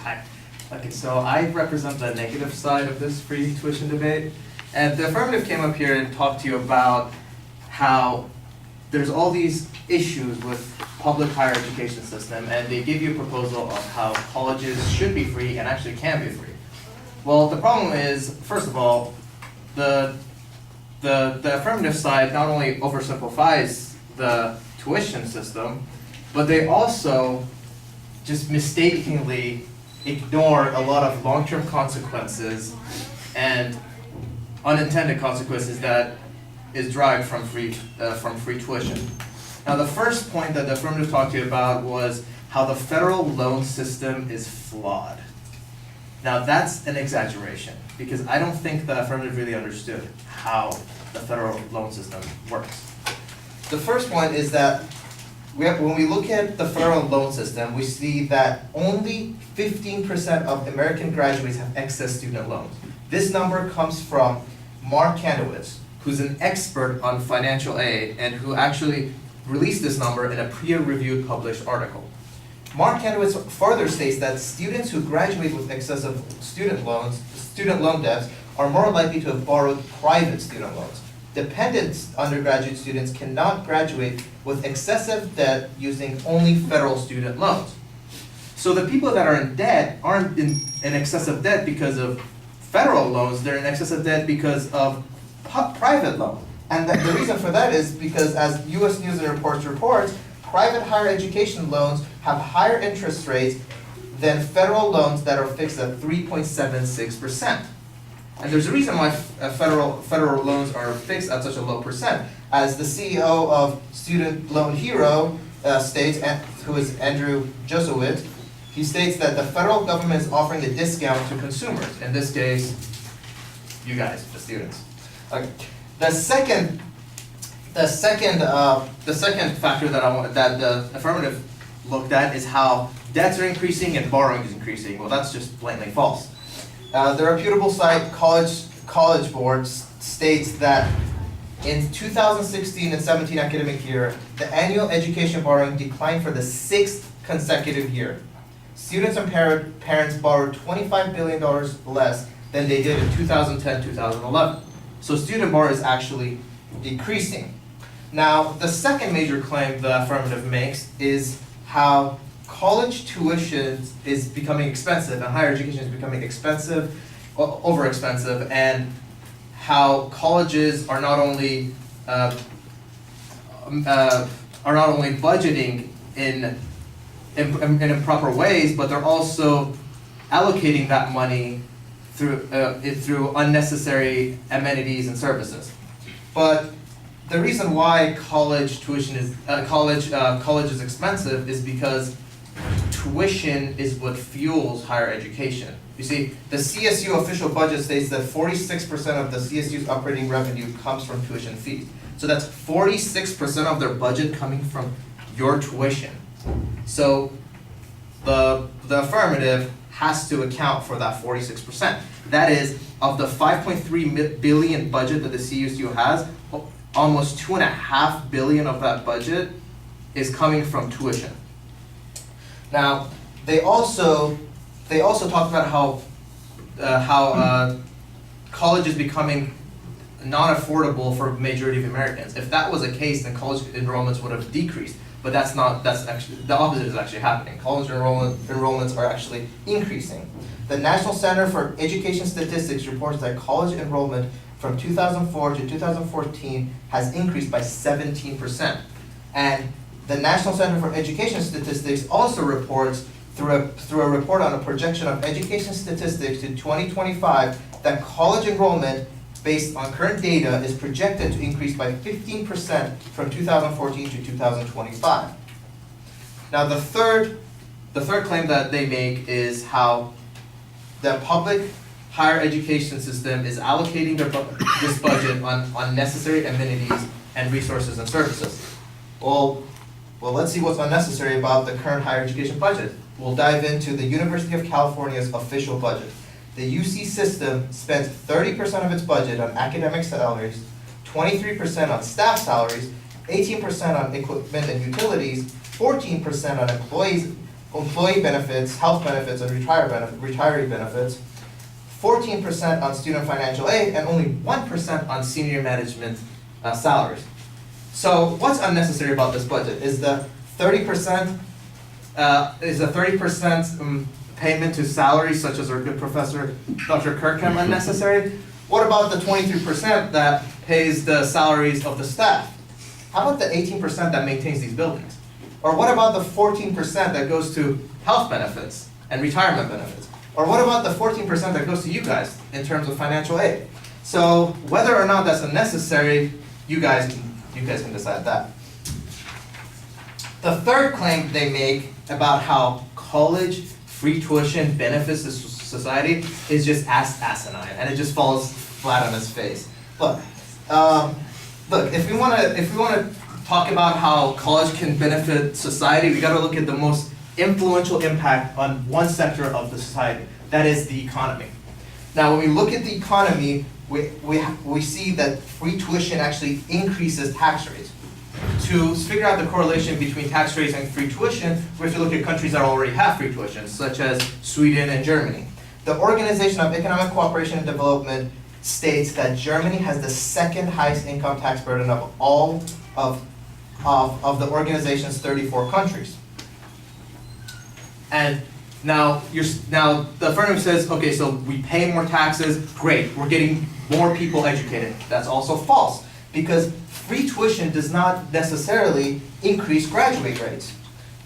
Hi. Okay, so I represent the negative side of this free tuition debate. And the affirmative came up here and talked to you about how there's all these issues with public higher education system, and they give you a proposal of how colleges should be free and actually can be free. Well, the problem is, first of all, the affirmative side not only oversimplifies the tuition system, but they also just mistakenly ignore a lot of long-term consequences and unintended consequences that is derived from free tuition. Now, the first point that the affirmative talked to you about was how the federal loan system is flawed. Now, that's an exaggeration, because I don't think the affirmative really understood how the federal loan system works. The first one is that when we look at the federal loan system, we see that only 15% of American graduates have excess student loans. This number comes from Mark Kanowitz, who's an expert on financial aid and who actually released this number in a peer-reviewed published article. Mark Kanowitz further states that students who graduate with excessive student loan debts, are more likely to have borrowed private student loans. Dependent undergraduate students cannot graduate with excessive debt using only federal student loans. So the people that are in debt aren't in excessive debt because of federal loans, they're in excessive debt because of private loans. And the reason for that is because, as US News and Reports reports, private higher education loans have higher interest rates than federal loans that are fixed at 3.76%. And there's a reason why federal loans are fixed at such a low percent. As the CEO of Student Loan Hero states, who is Andrew Josowitz, he states that the federal government is offering a discount to consumers. In this case, you guys, the students. Okay. The second factor that the affirmative looked at is how debts are increasing and borrowing is increasing. Well, that's just blatantly false. The reputable site College Board states that in 2016 and 17 academic year, the annual education borrowing declined for the 6th consecutive year. Students and parents borrowed $25 billion less than they did in 2010-2011. So student borrow is actually decreasing. Now, the second major claim the affirmative makes is how college tuition is becoming expensive and higher education is becoming expensive, over expensive, and how colleges are not only budgeting in improper ways, but they're also allocating that money through unnecessary amenities and services. But the reason why college tuition is college is expensive is because tuition is what fuels higher education. You see, the CSU official budget states that 46% of the CSU's operating revenue comes from tuition fees. So that's 46% of their budget coming from your tuition. So the affirmative has to account for that 46%. That is, of the $5.3 billion budget that the CSU has, almost $2.5 billion of that budget is coming from tuition. Now, they also talked about how college is becoming non-affordable for majority of Americans. If that was the case, then college enrollments would have decreased. But that's actually, the opposite is actually happening. College enrollments are actually increasing. The National Center for Education Statistics reports that college enrollment from 2004 to 2014 has increased by 17%. And the National Center for Education Statistics also reports through a report on a projection of education statistics to 2025 that college enrollment based on current data is projected to increase by 15% from 2014 to 2025. Now the third claim that they make is how the public higher education system is allocating this budget on unnecessary amenities and resources and services. Well, let's see what's unnecessary about the current higher education budget. We'll dive into the University of California's official budget. The UC system spends 30% of its budget on academic salaries, 23% on staff salaries, 18% on equipment and utilities, 14% on employees employee benefits, health benefits, and retiree benefits, 14% on student financial aid, and only 1% on senior management salaries. So what's unnecessary about this budget? Is the 30% payment to salaries, such as our good professor, Dr. Kirkham, unnecessary? What about the 23% that pays the salaries of the staff? How about the 18% that maintains these buildings? Or what about the 14% that goes to health benefits and retirement benefits? Or what about the 14% that goes to you guys in terms of financial aid? So whether or not that's unnecessary, you guys can decide that. The third claim they make about how college free tuition benefits the society is just asinine, and it just falls flat on its face. Look, if we want to talk about how college can benefit society, we got to look at the most influential impact on one sector of the society. That is the economy. Now, when we look at the economy, we see that free tuition actually increases tax rates. To figure out the correlation between tax rates and free tuition, we have to look at countries that already have free tuition, such as Sweden and Germany. The Organization of Economic Cooperation and Development states that Germany has the second highest income tax burden of all of the organization's 34 countries. And now the affirmative says, okay, so we pay more taxes, great, we're getting more people educated. That's also false, because free tuition does not necessarily increase graduate rates.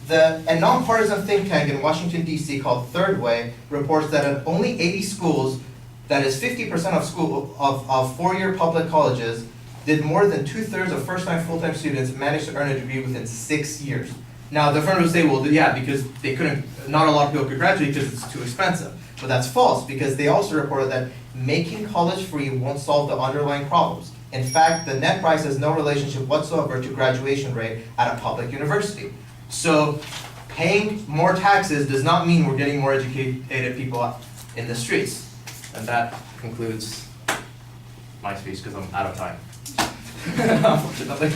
A nonpartisan think tank in Washington, D.C. called Third Way reports that in only 80 schools, that is 50% of four-year public colleges, did more than 2/3 of first-time full-time students manage to earn a degree within 6 years. Now, the affirmative say, well, yeah, because not a lot of people could graduate because it's too expensive. But that's false, because they also reported that making college free won't solve the underlying problems. In fact, the net price has no relationship whatsoever to graduation rate at a public university. So paying more taxes does not mean we're getting more educated people in the streets. And that concludes my speech, because I'm out of time. Unfortunately.